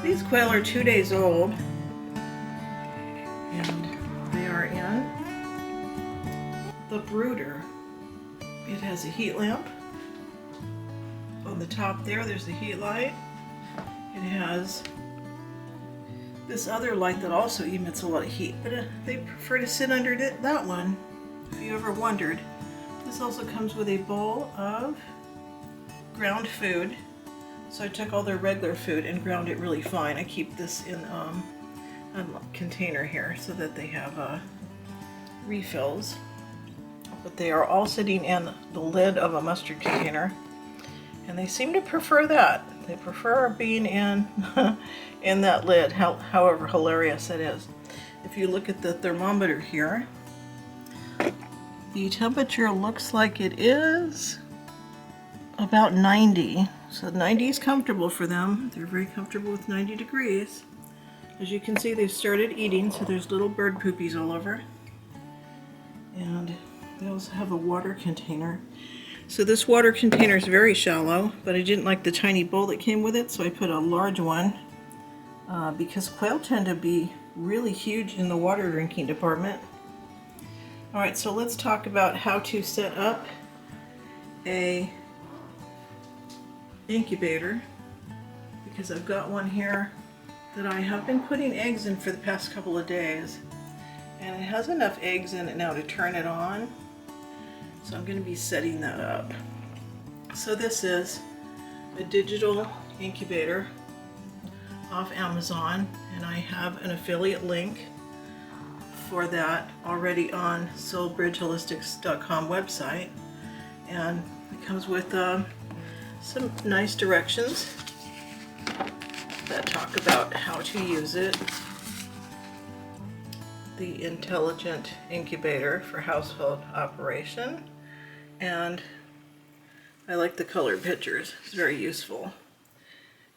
These quail are 2 days old, and they are in the brooder. It has a heat lamp. On the top there's the heat light. It has this other light that also emits a lot of heat, but they prefer to sit under that one, if you ever wondered. This also comes with a bowl of ground food. So I took all their regular food and ground it really fine. I keep this in a container here so that they have refills. But they are all sitting in the lid of a mustard container, and they seem to prefer that. They prefer being in in that lid, however hilarious it is. If you look at the thermometer here, the temperature looks like it is about 90. So 90 is comfortable for them. They're very comfortable with 90 degrees. As you can see, they've started eating, so there's little bird poopies all over. And they also have a water container. So this water container is very shallow, but I didn't like the tiny bowl that came with it, so I put a large one because quail tend to be really huge in the water drinking department. Alright, so let's talk about how to set up a incubator, because I've got one here that I have been putting eggs in for the past couple of days, and it has enough eggs in it now to turn it on. So I'm going to be setting that up. So this is a digital incubator off Amazon, and I have an affiliate link for that already on soulbridgeholistics.com website, and it comes with some nice directions that talk about how to use it. The intelligent incubator for household operation, and I like the colored pictures. It's very useful,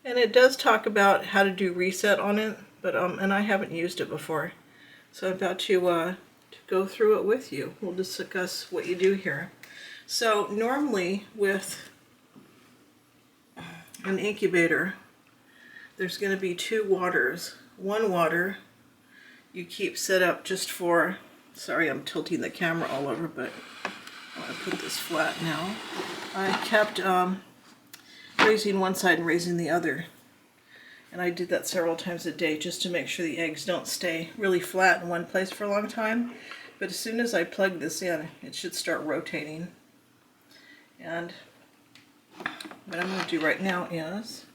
and it does talk about how to do reset on it, but and I haven't used it before, so I'm about to go through it with you. We'll discuss what you do here. So normally with an incubator, there's going to be two waters. One water you keep set up just for, sorry I'm tilting the camera all over, but I want to put this flat now. I kept raising one side and raising the other, and I did that several times a day just to make sure the eggs don't stay really flat in one place for a long time. But as soon as I plug this in, it should start rotating. And what I'm going to do right now is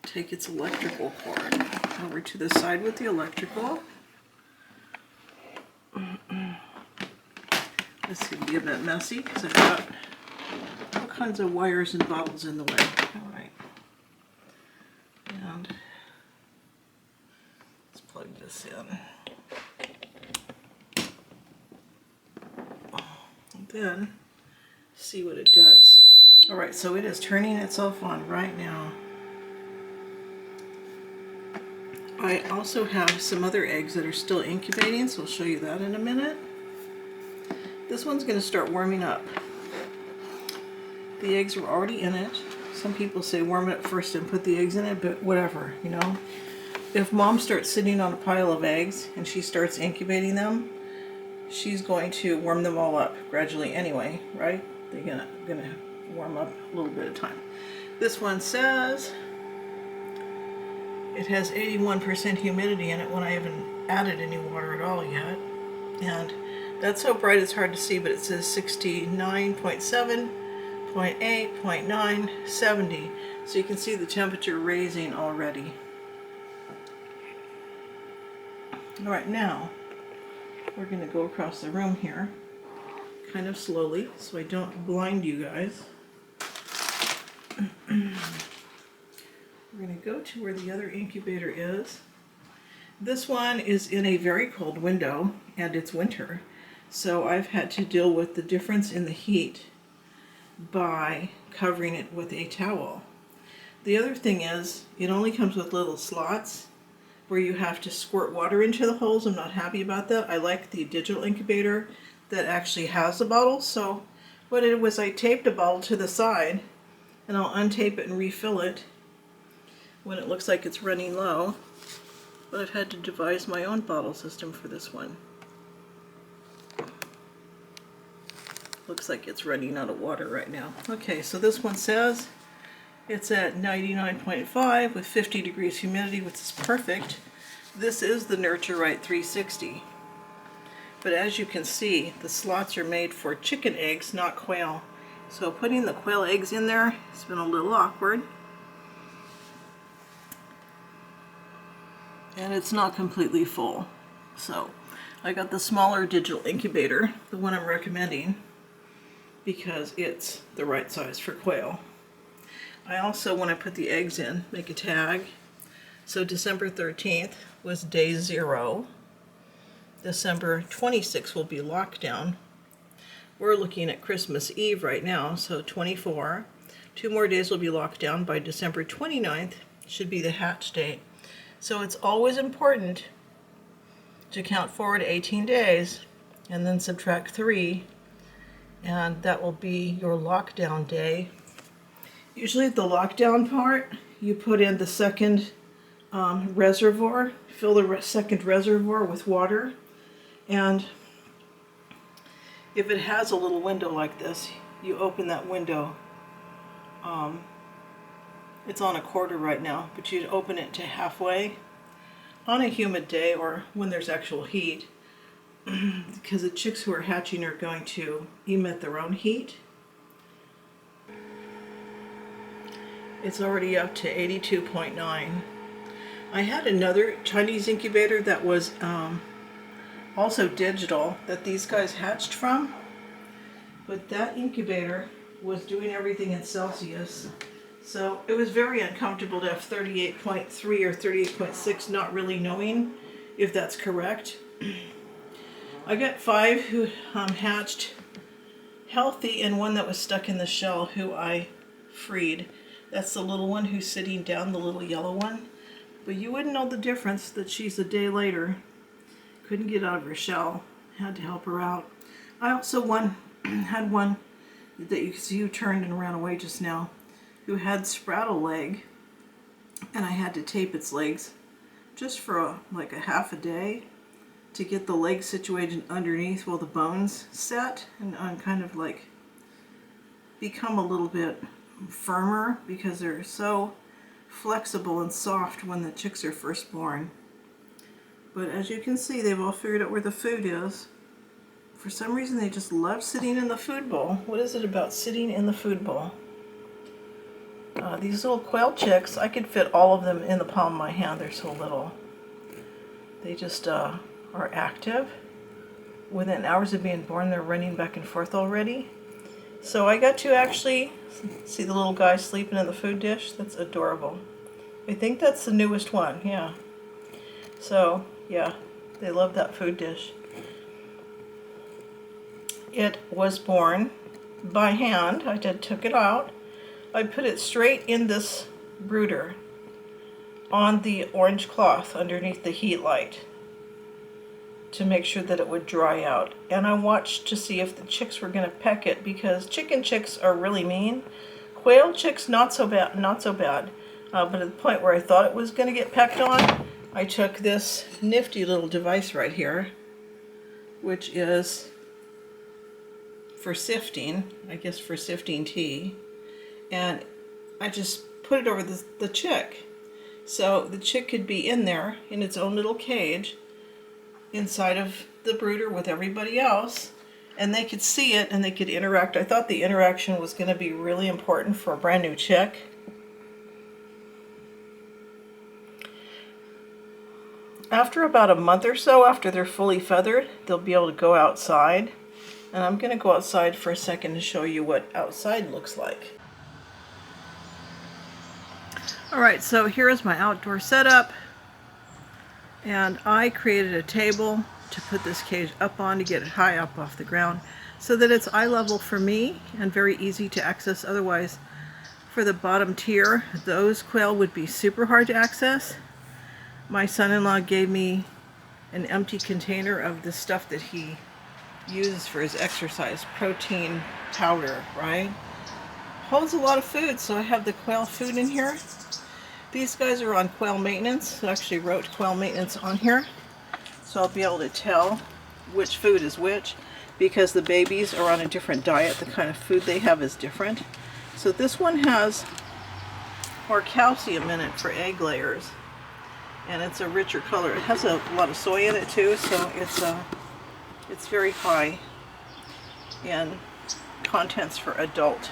take its electrical cord over to the side with the electrical. This is going to be a bit messy because I've got all kinds of wires and bottles in the way. Alright. And let's plug this in. And then see what it does. Alright, so it is turning itself on right now. I also have some other eggs that are still incubating, so I'll show you that in a minute. This one's going to start warming up. The eggs were already in it. Some people say warm it up first and put the eggs in it, but whatever, you know. If mom starts sitting on a pile of eggs and she starts incubating them, she's going to warm them all up gradually anyway, right? They're gonna warm up a little bit at a time. This one says it has 81% humidity in it when I haven't added any water at all yet. And that's so bright it's hard to see, but it says 69.7, 0.8, 0.9, 70. So you can see the temperature raising already. All right, now we're going to go across the room here, kind of slowly, so I don't blind you guys. We're going to go to where the other incubator is. This one is in a very cold window, and it's winter, so I've had to deal with the difference in the heat by covering it with a towel. The other thing is, it only comes with little slots where you have to squirt water into the holes. I'm not happy about that. I like the digital incubator that actually has the bottle. So what I did was I taped a bottle to the side, and I'll untape it and refill it. when it looks like it's running low, but I've had to devise my own bottle system for this one. Looks like it's running out of water right now. Okay, so this one says it's at 99.5 with 50 degrees humidity, which is perfect. This is the Nurture Right 360. But as you can see, the slots are made for chicken eggs, not quail. So putting the quail eggs in there has been a little awkward. And it's not completely full. So I got the smaller digital incubator, the one I'm recommending, because it's the right size for quail. I also, when I put the eggs in, make a tag. So December 13th was day 0. December 26th will be lockdown. We're looking at Christmas Eve right now, so 24. 2 more days will be locked down. By December 29th should be the hatch date. So it's always important to count forward 18 days and then subtract 3, and that will be your lockdown day. Usually the lockdown part, you put in the second reservoir, fill the second reservoir with water, and if it has a little window like this, you open that window. It's on a quarter right now, but you'd open it to halfway on a humid day or when there's actual heat, because the chicks who are hatching are going to emit their own heat. It's already up to 82.9. I had another Chinese incubator that was also digital that these guys hatched from, but that incubator was doing everything in Celsius, so it was very uncomfortable to have 38.3 or 38.6, not really knowing if that's correct. I got 5 who hatched healthy and 1 that was stuck in the shell who I freed. That's the little one who's sitting down, the little yellow one. But you wouldn't know the difference that she's a day later. Couldn't get out of her shell. Had to help her out. I also had one that you can see who turned and ran away just now, who had spraddle leg, and I had to tape its legs just for like a half a day to get the legs situated underneath while the bones set and kind of like become a little bit firmer, because they're so flexible and soft when the chicks are first born. But as you can see, they've all figured out where the food is. For some reason they just love sitting in the food bowl. What is it about sitting in the food bowl? These little quail chicks, I could fit all of them in the palm of my hand. They're so little. They just are active. Within hours of being born, they're running back and forth already. So I got to actually see the little guy sleeping in the food dish. That's adorable. I think that's the newest one, yeah. So, yeah, they love that food dish. It was born by hand. I took it out. I put it straight in this brooder on the orange cloth underneath the heat light to make sure that it would dry out. And I watched to see if the chicks were going to peck it, because chicken chicks are really mean. Quail chicks, not so bad, not so bad. But at the point where I thought it was going to get pecked on, I took this nifty little device right here, which is for sifting, I guess for sifting tea, and I just put it over the chick. So the chick could be in there in its own little cage inside of the brooder with everybody else, and they could see it and they could interact. I thought the interaction was going to be really important for a brand new chick. After about a month or so, after they're fully feathered, they'll be able to go outside. And I'm going to go outside for a second to show you what outside looks like. Alright, so here's my outdoor setup. And I created a table to put this cage up on to get it high up off the ground so that it's eye level for me and very easy to access. Otherwise, for the bottom tier, those quail would be super hard to access. My son-in-law gave me an empty container of the stuff that he uses for his exercise, protein powder, right? Holds a lot of food, so I have the quail food in here. These guys are on quail maintenance. I actually wrote quail maintenance on here, so I'll be able to tell which food is which, because the babies are on a different diet. The kind of food they have is different. So this one has more calcium in it for egg layers, and it's a richer color. It has a lot of soy in it too, so it's very high in contents for adult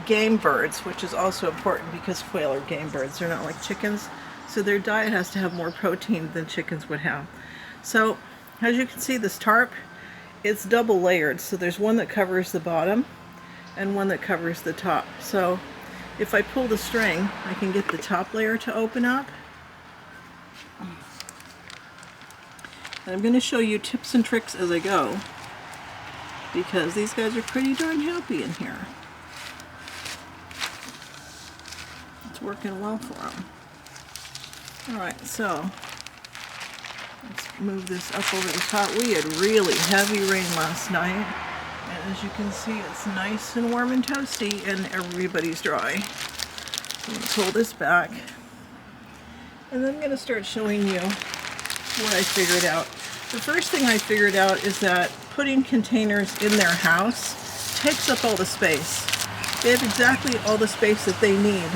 game birds, which is also important because quail are game birds. They're not like chickens, so their diet has to have more protein than chickens would have. So as you can see, this tarp, it's double layered, so there's one that covers the bottom and one that covers the top. So if I pull the string, I can get the top layer to open up. And I'm going to show you tips and tricks as I go, because these guys are pretty darn happy in here. It's working well for them. Alright, so let's move this up over the top. We had really heavy rain last night, and as you can see, it's nice and warm and toasty, and everybody's dry. So I'm going to pull this back, and then I'm going to start showing you what I figured out. The first thing I figured out is that putting containers in their house takes up all the space. They have exactly all the space that they need,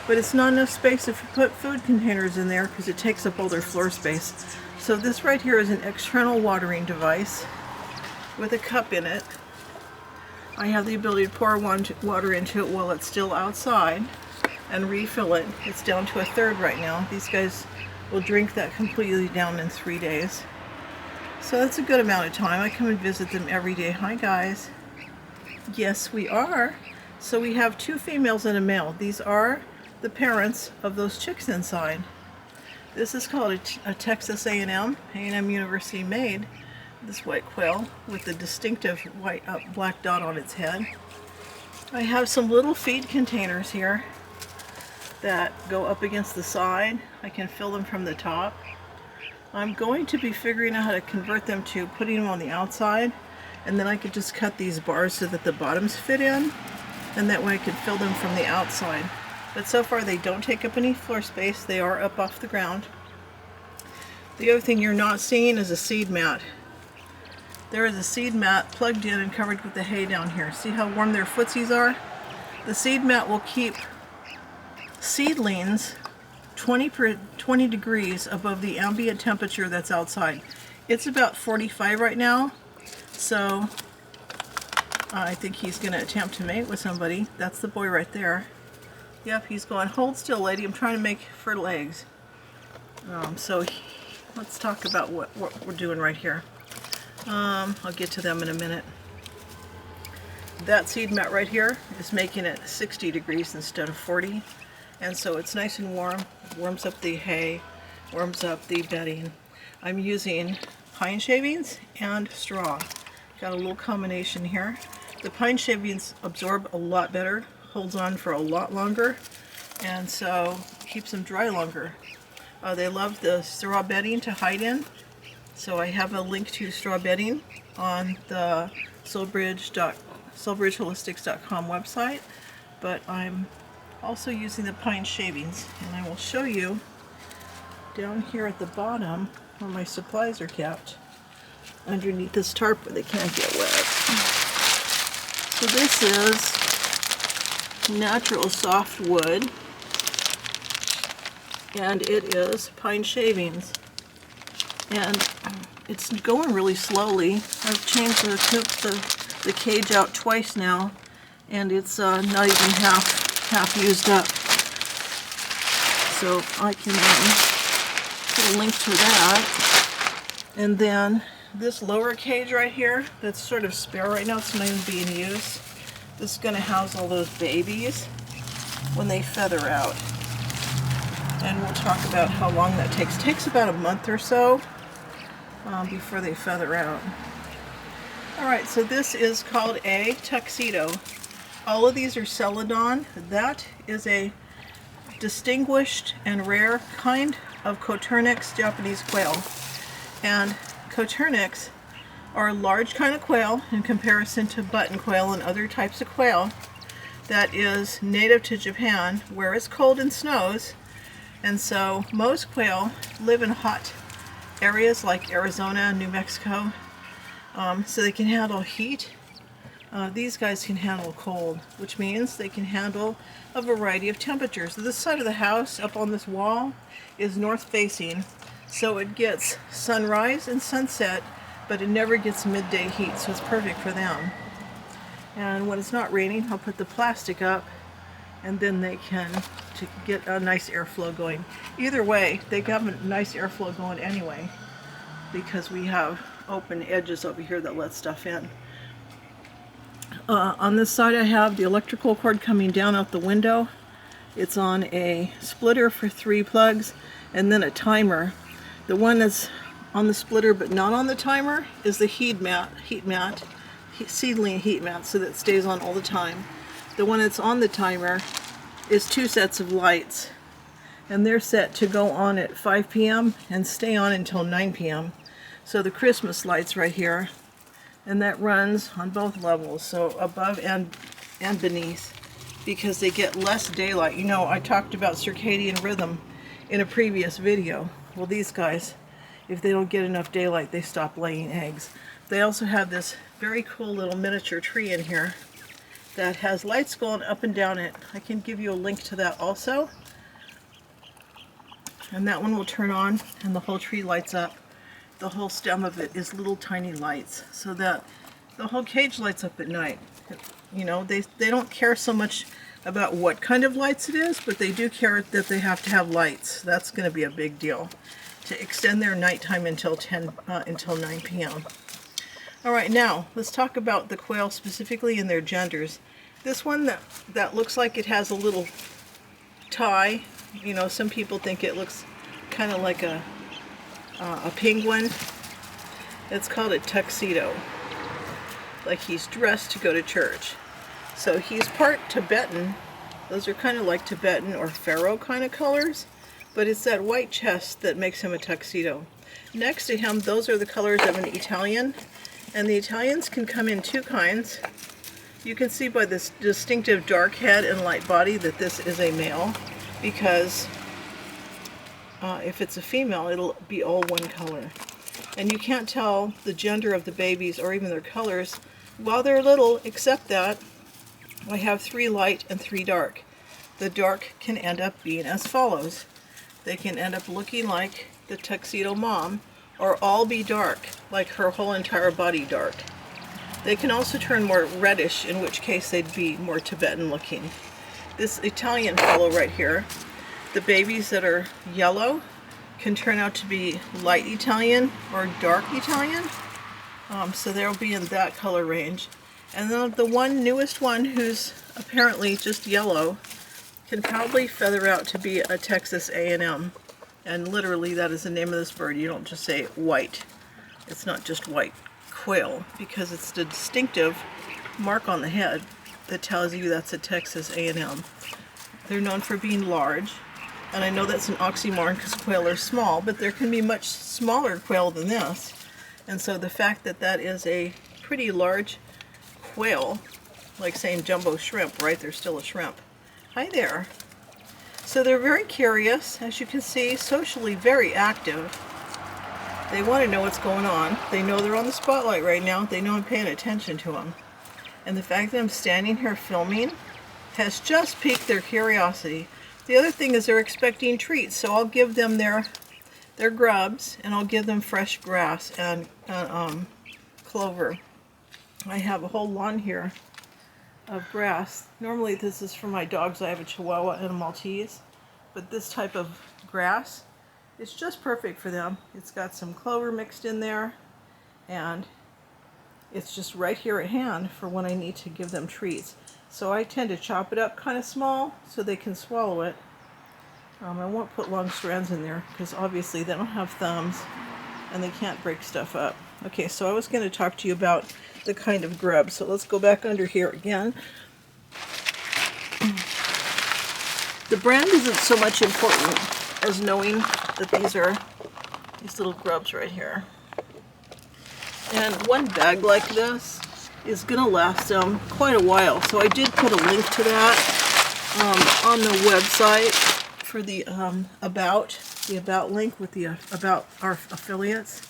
but it's not enough space if you put food containers in there because it takes up all their floor space. So this right here is an external watering device with a cup in it. I have the ability to pour water into it while it's still outside and refill it. It's down to 1/3 right now. These guys will drink that completely down in 3 days. So that's a good amount of time. I come and visit them every day. Hi guys. Yes, we are. So we have 2 females and a male. These are the parents of those chicks inside. This is called a Texas A&M University made, this white quail with the distinctive white black dot on its head. I have some little feed containers here that go up against the side. I can fill them from the top. I'm going to be figuring out how to convert them to putting them on the outside, and then I could just cut these bars so that the bottoms fit in, and that way I could fill them from the outside. But so far they don't take up any floor space. They are up off the ground. The other thing you're not seeing is a seed mat. There is a seed mat plugged in and covered with the hay down here. See how warm their footsies are? The seed mat will keep seedlings 20 degrees above the ambient temperature that's outside. It's about 45 right now, so I think he's going to attempt to mate with somebody. That's the boy right there. Yep, he's going, hold still lady, I'm trying to make fertile eggs. Let's talk about what we're doing right here. I'll get to them in a minute. That seed mat right here is making it 60 degrees instead of 40. And so it's nice and warm. It warms up the hay, warms up the bedding. I'm using pine shavings and straw. Got a little combination here. The pine shavings absorb a lot better, holds on for a lot longer, and so keeps them dry longer. They love the straw bedding to hide in, so I have a link to straw bedding on the soulbridgeholistics.com website, but I'm also using the pine shavings, and I will show you down here at the bottom where my supplies are kept, underneath this tarp where they can't get wet. So this is natural softwood, and it is pine shavings, and it's going really slowly. I've changed the coops, the cage out twice now, and it's not even half used up. So I can put a link to that. And then this lower cage right here, that's sort of spare right now, it's not even being used. This is going to house all those babies when they feather out. And we'll talk about how long that takes. It takes about a month or so before they feather out. Alright, so this is called a tuxedo. All of these are celadon. That is a distinguished and rare kind of Coturnix Japanese quail. And Coturnix are a large kind of quail in comparison to button quail and other types of quail that is native to Japan, where it's cold and snows, And so most quail live in hot areas like Arizona, New Mexico, so they can handle heat. These guys can handle cold, which means they can handle a variety of temperatures. This side of the house up on this wall is north facing, so it gets sunrise and sunset, but it never gets midday heat, so it's perfect for them. And when it's not raining, I'll put the plastic up, and then they can get a nice airflow going. Either way, they have a nice airflow going anyway, because we have open edges over here that let stuff in. On this side I have the electrical cord coming down out the window. It's on a splitter for 3 plugs and then a timer. The one that's on the splitter but not on the timer is the seedling heat mat, so that it stays on all the time. The one that's on the timer is 2 sets of lights, and they're set to go on at 5 p.m. and stay on until 9 p.m. So the Christmas lights right here, and that runs on both levels, so above and beneath, because they get less daylight. You know, I talked about circadian rhythm in a previous video. Well, these guys, if they don't get enough daylight, they stop laying eggs. They also have this very cool little miniature tree in here that has lights going up and down it. I can give you a link to that also. And that one will turn on and the whole tree lights up. The whole stem of it is little tiny lights, so that the whole cage lights up at night. You know, they don't care so much about what kind of lights it is, but they do care that they have to have lights. That's going to be a big deal to extend their nighttime until 9 p.m. All right, now let's talk about the quail specifically and their genders. This one that looks like it has a little tie. You know, some people think it looks kind of like a penguin. It's called a tuxedo, like he's dressed to go to church. So he's part Tibetan. Those are kind of like Tibetan or Pharaoh kind of colors, but it's that white chest that makes him a tuxedo. Next to him, those are the colors of an Italian, and the Italians can come in 2 kinds. You can see by this distinctive dark head and light body that this is a male, because if it's a female, it'll be all one color. And you can't tell the gender of the babies or even their colors while they're little, except that I have 3 light and 3 dark. The dark can end up being as follows. They can end up looking like the tuxedo mom, or all be dark, like her whole entire body dark. They can also turn more reddish, in which case they'd be more Tibetan looking. This Italian fellow right here, the babies that are yellow can turn out to be light Italian or dark Italian. So they'll be in that color range. And then the newest one, who's apparently just yellow, can probably feather out to be a Texas A&M. And literally that is the name of this bird. You don't just say white. It's not just white quail, because it's the distinctive mark on the head that tells you that's a Texas A&M. They're known for being large. And I know that's an oxymoron because quail are small, but there can be much smaller quail than this. And so the fact that that is a pretty large quail, like saying jumbo shrimp, right? They're still a shrimp. Hi there. So they're very curious, as you can see, socially very active. They want to know what's going on. They know they're on the spotlight right now. They know I'm paying attention to them. And the fact that I'm standing here filming has just piqued their curiosity. The other thing is they're expecting treats, so I'll give them their grubs, and I'll give them fresh grass and clover. I have a whole lawn here of grass. Normally this is for my dogs. I have a Chihuahua and a Maltese, but this type of grass is just perfect for them. It's got some clover mixed in there, and it's just right here at hand for when I need to give them treats. So I tend to chop it up kind of small so they can swallow it. I won't put long strands in there because obviously they don't have thumbs and they can't break stuff up. Okay, so I was going to talk to you about the kind of grub. So let's go back under here again. The brand isn't so much important as knowing that these are these little grubs right here. And one bag like this is going to last them quite a while. So I did put a link to that on the website for the about link with the about our affiliates,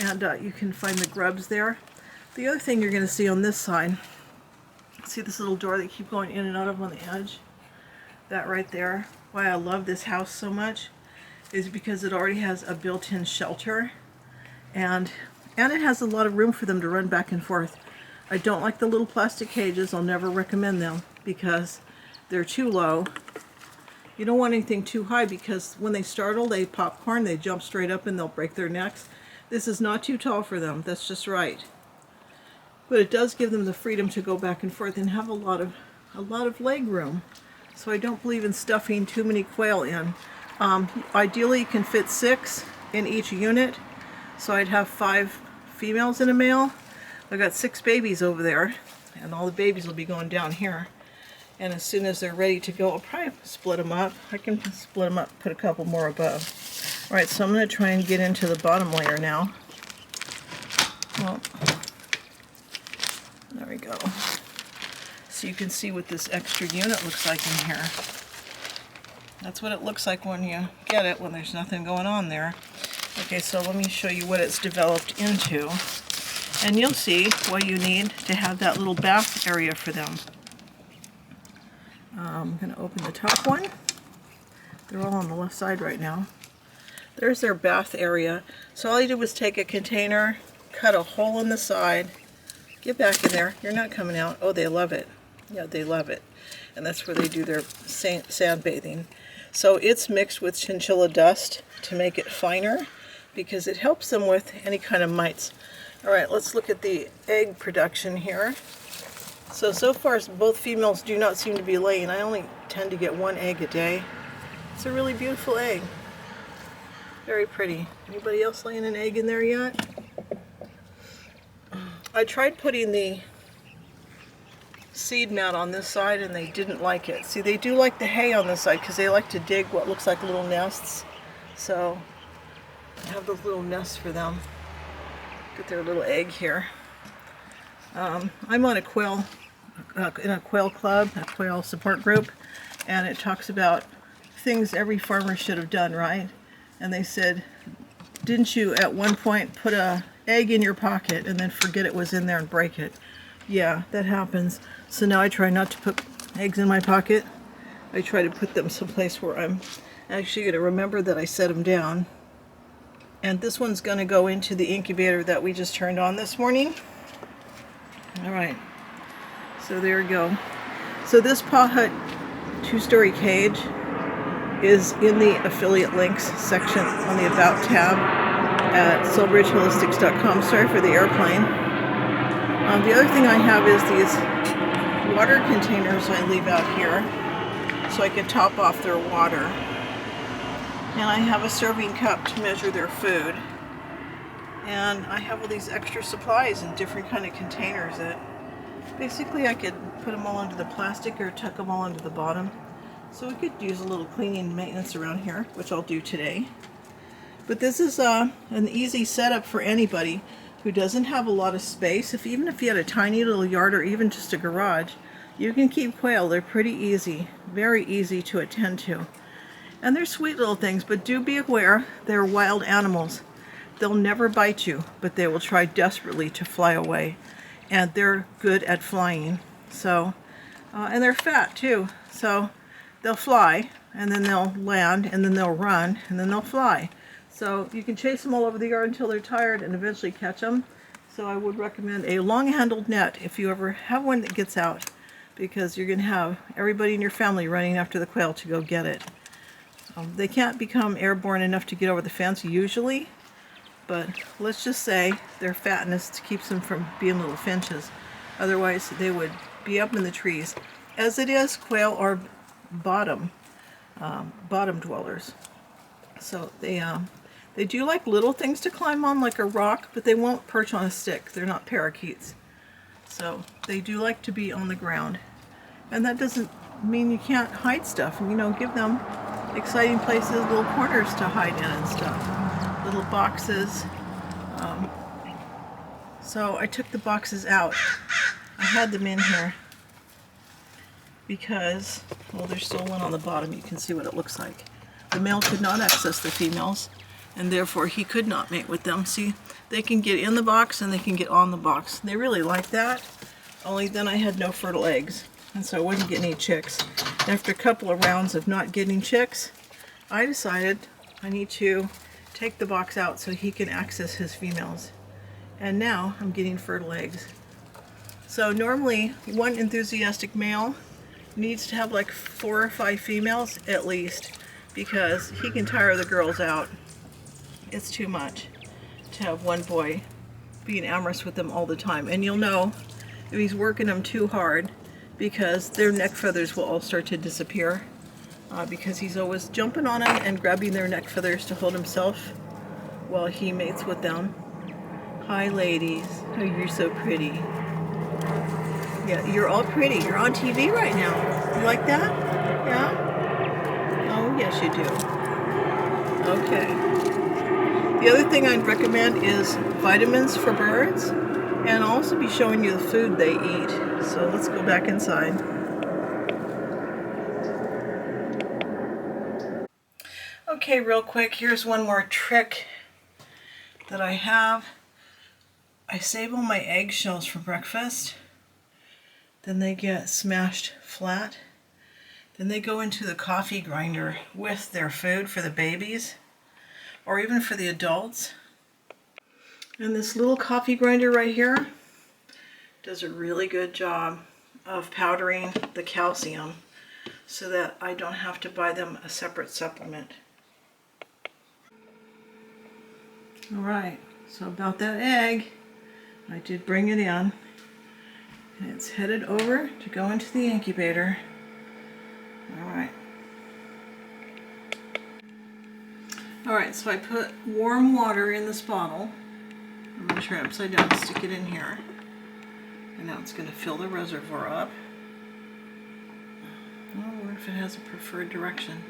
and you can find the grubs there. The other thing you're going to see on this side, see this little door they keep going in and out of on the edge? That right there. Why I love this house so much is because it already has a built-in shelter, and it has a lot of room for them to run back and forth. I don't like the little plastic cages. I'll never recommend them because they're too low. You don't want anything too high because when they startle, they popcorn, they jump straight up and they'll break their necks. This is not too tall for them. That's just right. But it does give them the freedom to go back and forth and have a lot of leg room. So I don't believe in stuffing too many quail in. Ideally, you can fit 6 in each unit. So I'd have 5 females and a male. I've got 6 babies over there, and all the babies will be going down here. And as soon as they're ready to go, I'll probably split them up. I can split them up, put a couple more above. All right, so I'm going to try and get into the bottom layer now. Well, there we go. So you can see what this extra unit looks like in here. That's what it looks like when you get it, when there's nothing going on there. Okay, so let me show you what it's developed into. And you'll see what you need to have that little bath area for them. I'm going to open the top one. They're all on the left side right now. There's their bath area. So all I did was take a container, cut a hole in the side, get back in there. You're not coming out. Oh, they love it. Yeah, they love it. And that's where they do their sand bathing. So it's mixed with chinchilla dust to make it finer because it helps them with any kind of mites. All right, let's look at the egg production here. So far, both females do not seem to be laying. I only tend to get 1 egg a day. It's a really beautiful egg. Very pretty. Anybody else laying an egg in there yet? I tried putting the seed mat on this side and they didn't like it. See, they do like the hay on this side because they like to dig what looks like little nests. So I have those little nests for them. Get their little egg here. I'm on a quail, in a quail club, a quail support group, and it talks about things every farmer should have done, right? And they said, didn't you at one point put a egg in your pocket and then forget it was in there and break it? Yeah, that happens. So now I try not to put eggs in my pocket. I try to put them someplace where I'm actually going to remember that I set them down. And this one's going to go into the incubator that we just turned on this morning. All right, so there we go. So this Paw Hut 2-story cage is in the affiliate links section on the About tab at SoulBridgeHolistics.com. Sorry for the airplane. The other thing I have is these water containers I leave out here so I can top off their water. And I have a serving cup to measure their food. And I have all these extra supplies in different kind of containers that basically I could put them all into the plastic or tuck them all into the bottom. So we could use a little cleaning and maintenance around here, which I'll do today. But this is an easy setup for anybody who doesn't have a lot of space. Even if you had a tiny little yard or even just a garage, you can keep quail. They're pretty easy, very easy to attend to. And they're sweet little things, but do be aware they're wild animals. They'll never bite you, but they will try desperately to fly away. And they're good at flying. So, and they're fat too. So they'll fly, and then they'll land, and then they'll run, and then they'll fly. So you can chase them all over the yard until they're tired and eventually catch them. So I would recommend a long-handled net if you ever have one that gets out, because you're going to have everybody in your family running after the quail to go get it. They can't become airborne enough to get over the fence usually, but let's just say their fatness keeps them from being little finches. Otherwise, they would be up in the trees. As it is, quail are bottom dwellers. So they do like little things to climb on, like a rock, but they won't perch on a stick. They're not parakeets. So they do like to be on the ground. And that doesn't mean you can't hide stuff. You know, give them exciting places, little corners to hide in and stuff. Little boxes. So I took the boxes out. I had them in here. because, well, there's still one on the bottom. You can see what it looks like. The male could not access the females, and therefore he could not mate with them. See, they can get in the box and they can get on the box. They really like that, only then I had no fertile eggs, and so I wouldn't get any chicks. After a couple of rounds of not getting chicks, I decided I need to take the box out so he can access his females. And now I'm getting fertile eggs. So normally one enthusiastic male needs to have like 4 or 5 females at least, because he can tire the girls out. It's too much to have one boy being amorous with them all the time. And you'll know if he's working them too hard, because their neck feathers will all start to disappear, because he's always jumping on them and grabbing their neck feathers to hold himself while he mates with them. Hi ladies, oh, you're so pretty. Yeah, you're all pretty. You're on TV right now. You like that? Yeah? Oh, yes you do. Okay. The other thing I'd recommend is vitamins for birds, and I'll also be showing you the food they eat. So let's go back inside. Okay, real quick, here's one more trick that I have. I save all my eggshells for breakfast. Then they get smashed flat. Then they go into the coffee grinder with their food for the babies, or even for the adults. And this little coffee grinder right here does a really good job of powdering the calcium so that I don't have to buy them a separate supplement. Alright, so about that egg, I did bring it in, and it's headed over to go into the incubator. Alright. Alright, so I put warm water in this bottle. I'm going to turn it upside down and stick it in here. And now it's going to fill the reservoir up. Oh, I wonder if it has a preferred direction.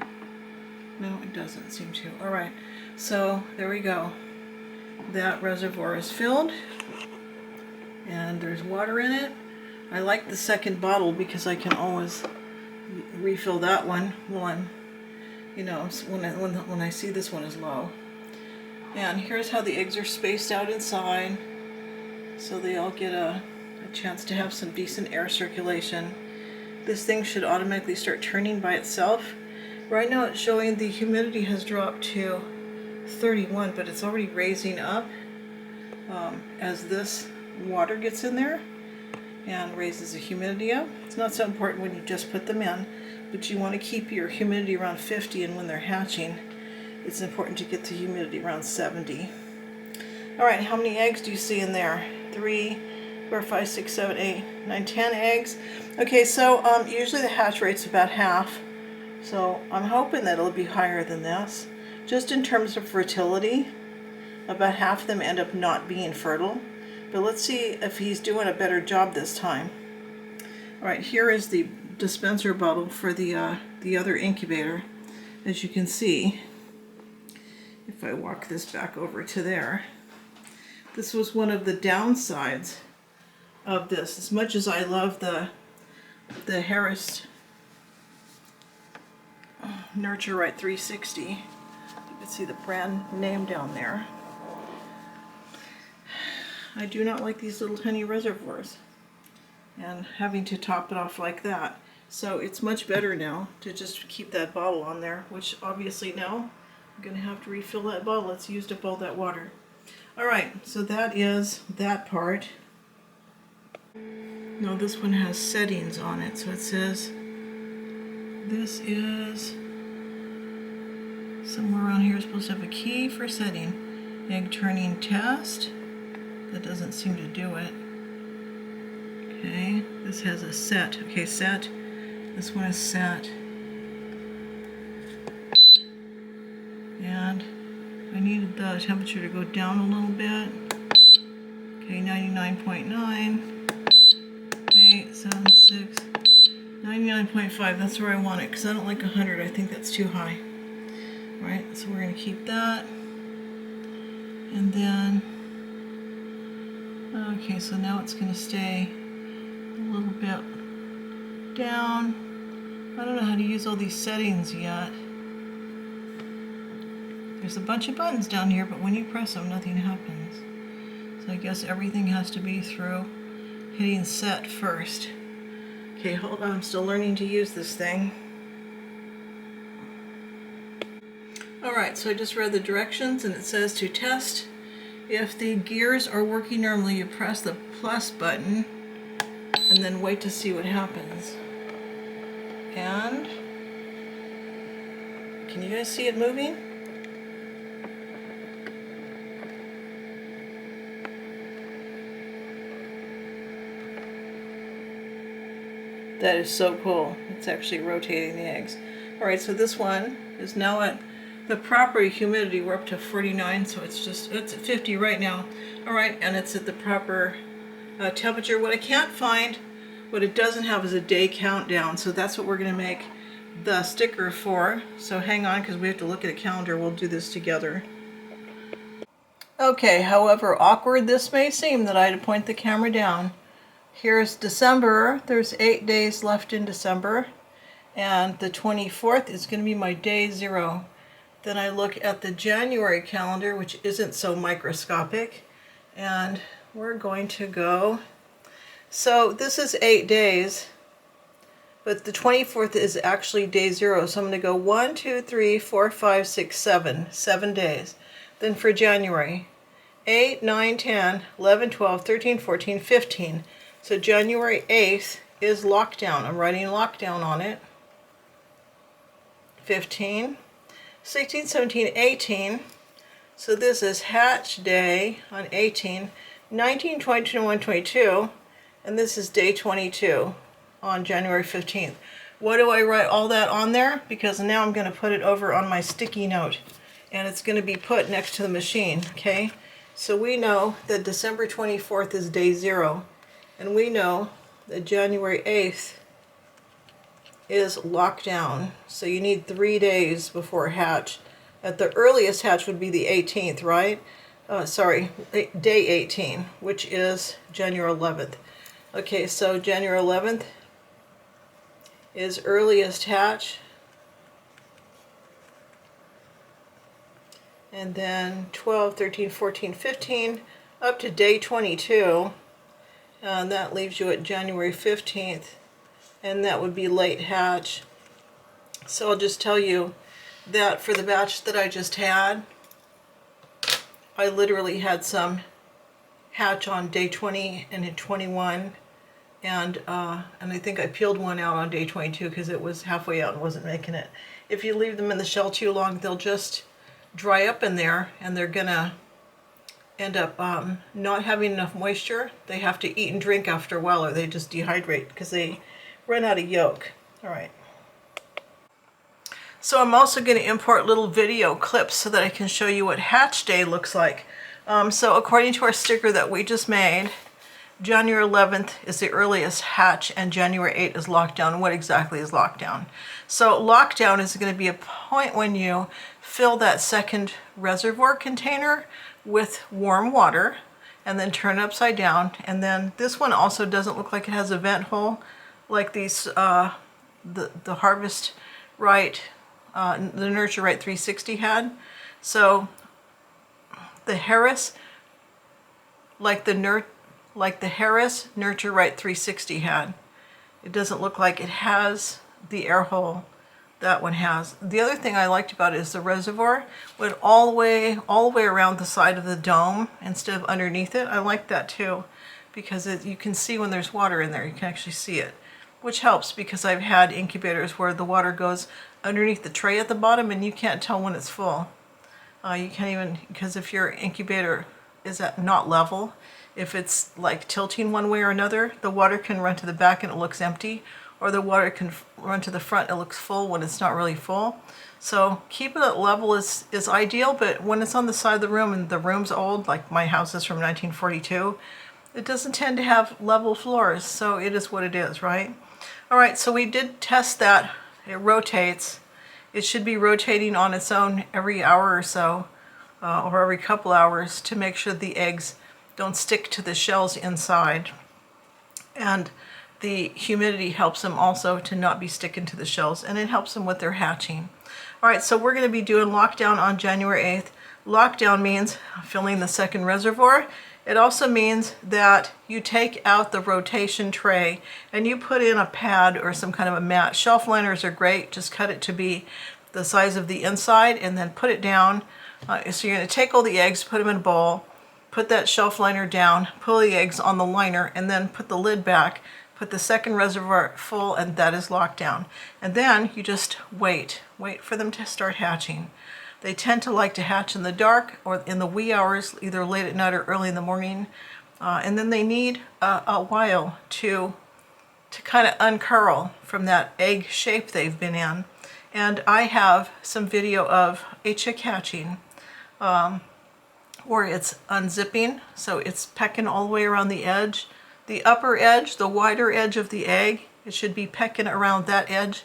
No, it doesn't seem to. Alright, so there we go. That reservoir is filled, and there's water in it. I like the second bottle because I can always refill that one while I'm, when I see this one is low. And here's how the eggs are spaced out inside, so they all get a chance to have some decent air circulation. This thing should automatically start turning by itself. Right now it's showing the humidity has dropped to 31, but it's already raising up as this water gets in there and raises the humidity up. It's not so important when you just put them in, but you want to keep your humidity around 50, and when they're hatching, it's important to get the humidity around 70. Alright, how many eggs do you see in there? 3, 4, 5, 6, 7, 8, 9, 10 eggs. Okay, so usually the hatch rate's about half, so I'm hoping that it'll be higher than this. Just in terms of fertility, about half of them end up not being fertile. But let's see if he's doing a better job this time. Alright, here is the dispenser bottle for the other incubator. As you can see, if I walk this back over to there, this was one of the downsides of this. As much as I love the Harris Nurture Right 360, you can see the brand name down there. I do not like these little tiny reservoirs and having to top it off like that. So it's much better now to just keep that bottle on there, which obviously now I'm going to have to refill that bottle. It's used up all that water. Alright, so that is that part. Now this one has settings on it, so it says this is somewhere around here. Supposed to have a key for setting. Egg turning test. That doesn't seem to do it. Okay, this has a set. Okay, set. This one is set. And I needed the temperature to go down a little bit. Okay, 99.9. 8, 7, 6. 99.5. That's where I want it, because I don't like 100. I think that's too high. Right, so we're going to keep that. And then, okay, so now it's going to stay a little bit down. I don't know how to use all these settings yet. There's a bunch of buttons down here, but when you press them, nothing happens. So I guess everything has to be through hitting set first. Okay, hold on, I'm still learning to use this thing. Alright, so I just read the directions and it says to test if the gears are working normally, you press the plus button and then wait to see what happens. And can you guys see it moving? That is so cool. It's actually rotating the eggs. Alright, so this one is now at the proper humidity. We're up to 49, so it's at 50 right now. Alright, and it's at the proper temperature. What I can't find, what it doesn't have is a day countdown, so that's what we're going to make the sticker for. So hang on, because we have to look at a calendar. We'll do this together. Okay, however awkward this may seem that I had to point the camera down, here's December. There's 8 days left in December, and the 24th is going to be my day 0. Then I look at the January calendar, which isn't so microscopic, and we're going to go, so this is 8 days, but the 24th is actually day 0, so I'm going to go 1, 2, 3, 4, 5, 6, 7 days. Then for January, 8, 9, 10, 11, 12, 13, 14, 15. So January 8th is lockdown. I'm writing lockdown on it. 15, 16, 17, 18. So this is hatch day on 18, 19, 20, 21, 22. And this is day 22 on January 15th. Why do I write all that on there? Because now I'm going to put it over on my sticky note. And it's going to be put next to the machine, okay? So we know that December 24th is day 0. And we know that January 8th is lockdown. So you need 3 days before hatch. At the earliest hatch would be the 18th, right? Sorry, day 18, which is January 11th. Okay, so January 11th is earliest hatch. And then 12, 13, 14, 15, up to day 22. And that leaves you at January 15th. And that would be late hatch. So I'll just tell you that for the batch that I just had, I literally had some hatch on day 20 and at 21. And I think I peeled one out on day 22 because it was halfway out and wasn't making it. If you leave them in the shell too long, they'll just dry up in there and they're gonna end up not having enough moisture. They have to eat and drink after a while or they just dehydrate because they run out of yolk. All right. So I'm also going to import little video clips so that I can show you what hatch day looks like. So according to our sticker that we just made, January 11th is the earliest hatch and January 8th is lockdown. What exactly is lockdown? So lockdown is going to be a point when you fill that second reservoir container with warm water and then turn it upside down. And then this one also doesn't look like it has a vent hole like these, the Harvest Right, the Nurture Right 360 had. So the Harris, like the Harris Nurture Right 360 had. It doesn't look like it has the air hole that one has. The other thing I liked about it is the reservoir went all the way around the side of the dome instead of underneath it. I like that too because you can see when there's water in there. You can actually see it, which helps because I've had incubators where the water goes underneath the tray at the bottom and you can't tell when it's full. You can't even, because if your incubator is at not level, if it's like tilting one way or another, the water can run to the back and it looks empty, or the water can run to the front and it looks full when it's not really full. So keeping it level is ideal, but when it's on the side of the room and the room's old, like my house is from 1942, it doesn't tend to have level floors, so it is what it is, right? All right, so we did test that. It rotates. It should be rotating on its own every hour or so, or every couple hours to make sure the eggs don't stick to the shells inside. And the humidity helps them also to not be sticking to the shells, and it helps them with their hatching. All right, so we're going to be doing lockdown on January 8th. Lockdown means filling the second reservoir. It also means that you take out the rotation tray and you put in a pad or some kind of a mat. Shelf liners are great. Just cut it to be the size of the inside and then put it down. So you're going to take all the eggs, put them in a bowl, put that shelf liner down, pull the eggs on the liner, and then put the lid back, put the second reservoir full, and that is locked down. And then you just wait for them to start hatching. They tend to like to hatch in the dark or in the wee hours, either late at night or early in the morning. And then they need a while to kind of uncurl from that egg shape they've been in. And I have some video of a chick hatching where it's unzipping, so it's pecking all the way around the edge. The upper edge, the wider edge of the egg, it should be pecking around that edge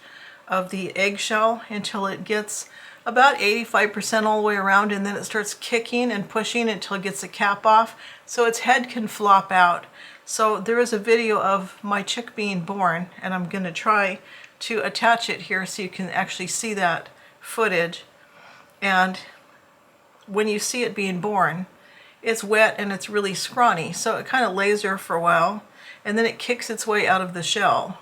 of the eggshell until it gets about 85% all the way around, and then it starts kicking and pushing until it gets the cap off so its head can flop out. So there is a video of my chick being born, and I'm going to try to attach it here so you can actually see that footage. And when you see it being born, it's wet and it's really scrawny, so it kind of lays there for a while and then it kicks its way out of the shell.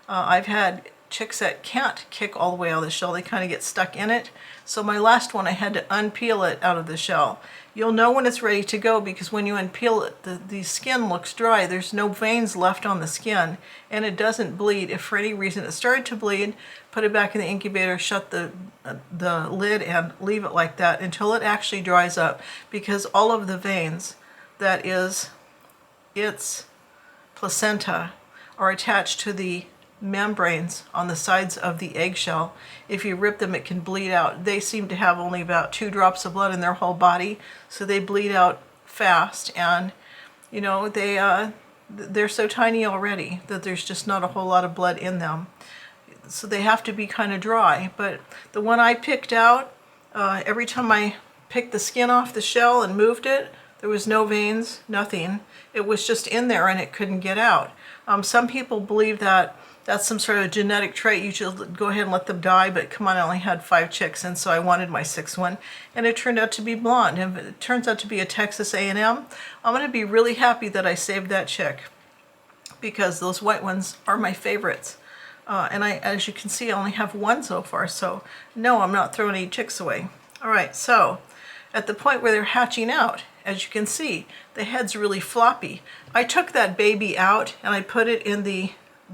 I've had chicks that can't kick all the way out of the shell, they kind of get stuck in it. So my last one, I had to unpeel it out of the shell. You'll know when it's ready to go because when you unpeel it, the skin looks dry. There's no veins left on the skin and it doesn't bleed. If for any reason it started to bleed, put it back in the incubator, shut the lid and leave it like that until it actually dries up, because all of the veins, that is its placenta, are attached to the membranes on the sides of the eggshell. If you rip them, it can bleed out. They seem to have only about 2 drops of blood in their whole body, so they bleed out fast, and you know, they're so tiny already that there's just not a whole lot of blood in them. So they have to be kind of dry. But the one I picked out, every time I picked the skin off the shell and moved it, there was no veins, nothing. It was just in there and it couldn't get out. Some people believe that that's some sort of genetic trait. You should go ahead and let them die, but come on, I only had 5 chicks, and so I wanted my 6th one, and it turned out to be blonde. And if it turns out to be a Texas A&M, I'm going to be really happy that I saved that chick, because those white ones are my favorites. And as you can see, I only have 1 so far, so no, I'm not throwing any chicks away. All right, so at the point where they're hatching out, as you can see, the head's really floppy. I took that baby out and I put it in the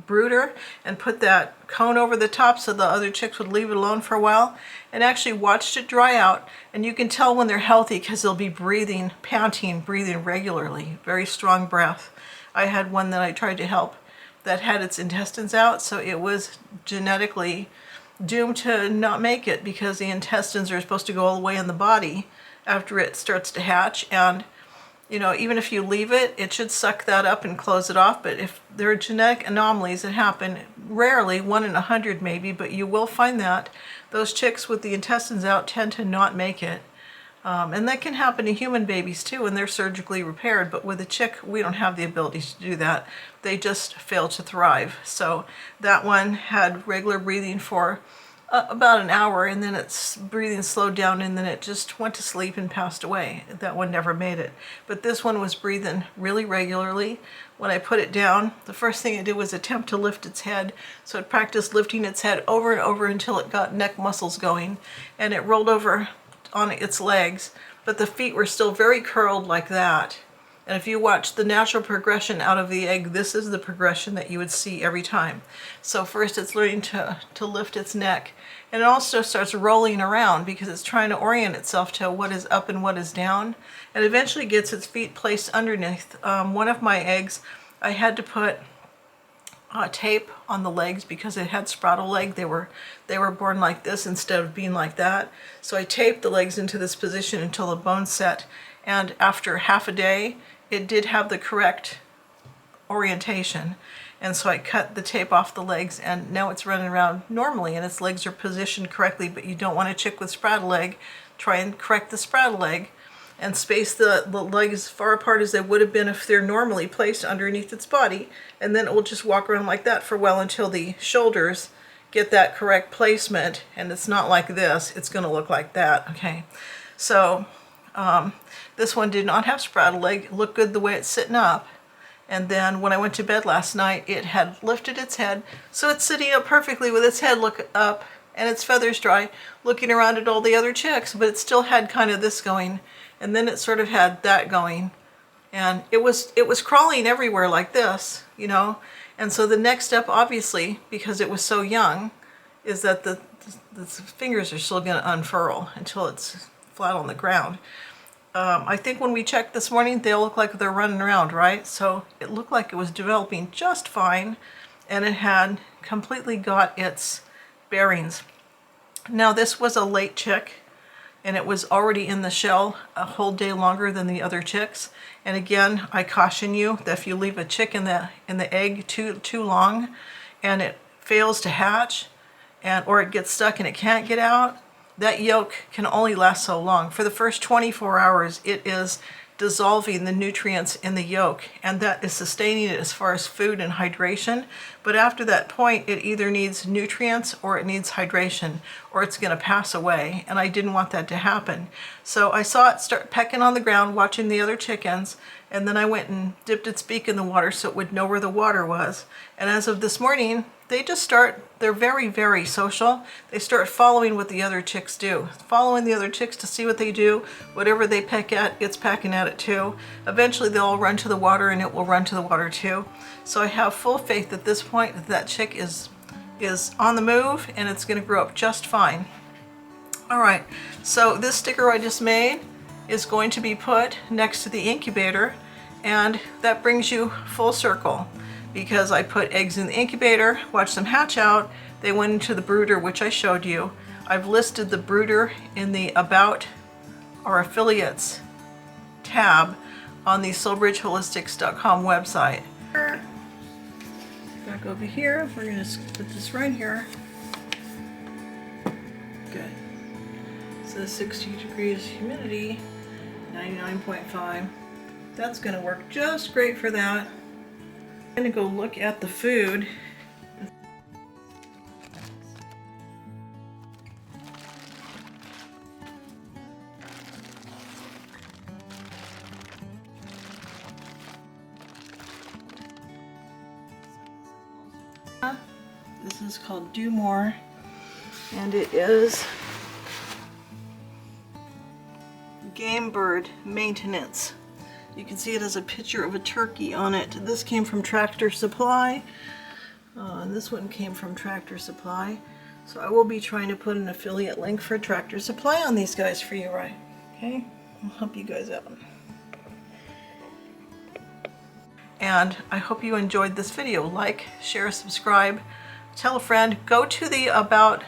brooder and put that cone over the top so the other chicks would leave it alone for a while, and actually watched it dry out. And you can tell when they're healthy because they'll be breathing, panting, breathing regularly, very strong breath. I had one that I tried to help that had its intestines out, so it was genetically doomed to not make it because the intestines are supposed to go all the way in the body after it starts to hatch. And you know, even if you leave it, it should suck that up and close it off. But if there are genetic anomalies that happen, rarely, 1 in 100 maybe, but you will find that those chicks with the intestines out tend to not make it. And that can happen to human babies too, and they're surgically repaired. But with a chick, we don't have the ability to do that. They just fail to thrive. So that one had regular breathing for about an hour, and then its breathing slowed down, and then it just went to sleep and passed away. That one never made it. But this one was breathing really regularly. When I put it down, the first thing it did was attempt to lift its head. So it practiced lifting its head over and over until it got neck muscles going, and it rolled over on its legs, but the feet were still very curled like that. And if you watch the natural progression out of the egg, this is the progression that you would see every time. So first it's learning to lift its neck, and it also starts rolling around because it's trying to orient itself to what is up and what is down, and eventually gets its feet placed underneath. One of my eggs, I had to put tape on the legs because it had spraddle leg. They were born like this instead of being like that. So I taped the legs into this position until the bone set, and after half a day, it did have the correct orientation. And so I cut the tape off the legs, and now it's running around normally and its legs are positioned correctly. But you don't want a chick with spraddle leg. Try and correct the spraddle leg, and space the legs far apart as they would have been if they're normally placed underneath its body, and then it will just walk around like that for a while until the shoulders get that correct placement, and it's not like this, it's going to look like that. Okay, so this one did not have sprouted leg. It looked good the way it's sitting up, and then when I went to bed last night it had lifted its head, so it's sitting up perfectly with its head look up and its feathers dry, looking around at all the other chicks, but it still had kind of this going, and then it sort of had that going, and it was crawling everywhere like this, you know. And so the next step, obviously, because it was so young, is that the fingers are still going to unfurl until it's flat on the ground. I think when we checked this morning, they look like they're running around, right? So it looked like it was developing just fine, and it had completely got its bearings. Now this was a late chick, and it was already in the shell a whole day longer than the other chicks. And again, I caution you that if you leave a chick in the egg too long, and it fails to hatch, or it gets stuck and it can't get out, that yolk can only last so long. For the first 24 hours, it is dissolving the nutrients in the yolk, and that is sustaining it as far as food and hydration. But after that point, it either needs nutrients or it needs hydration, or it's going to pass away, and I didn't want that to happen. So I saw it start pecking on the ground, watching the other chickens, and then I went and dipped its beak in the water so it would know where the water was. And as of this morning, they just start, they're very, very social. They start following what the other chicks do. Following the other chicks to see what they do. Whatever they peck at, it's pecking at it too. Eventually they'll all run to the water and it will run to the water too. So I have full faith at this point that that chick is on the move, and it's gonna grow up just fine. All right, so this sticker I just made is going to be put next to the incubator, and that brings you full circle, because I put eggs in the incubator, watched them hatch out, they went into the brooder, which I showed you. I've listed the brooder in the About or Affiliates tab on the SoulBridgeHolistics.com website. Back over here, we're going to put this right here. Good. So 60 degrees humidity, 99.5. That's going to work just great for that. I'm going to go look at the food. This is called Do More, and it is game bird maintenance. You can see it has a picture of a turkey on it. This came from Tractor Supply, and this one came from Tractor Supply. So I will be trying to put an affiliate link for Tractor Supply on these guys for you, right? Okay, I'll help you guys out. And I hope you enjoyed this video. Like, share, subscribe, tell a friend. Go to the About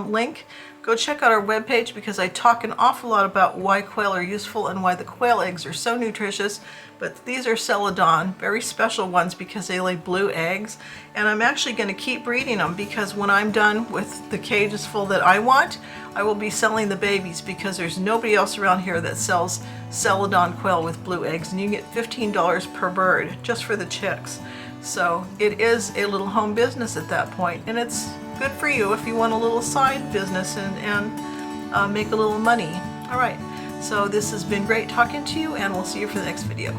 link. Go check out our webpage, because I talk an awful lot about why quail are useful and why the quail eggs are so nutritious. But these are Celadon, very special ones, because they lay blue eggs. And I'm actually going to keep breeding them, because when I'm done with the cages full that I want, I will be selling the babies, because there's nobody else around here that sells Celadon quail with blue eggs. And you can get $15 per bird just for the chicks. So it is a little home business at that point, and it's good for you if you want a little side business and make a little money. All right, so this has been great talking to you, and we'll see you for the next video.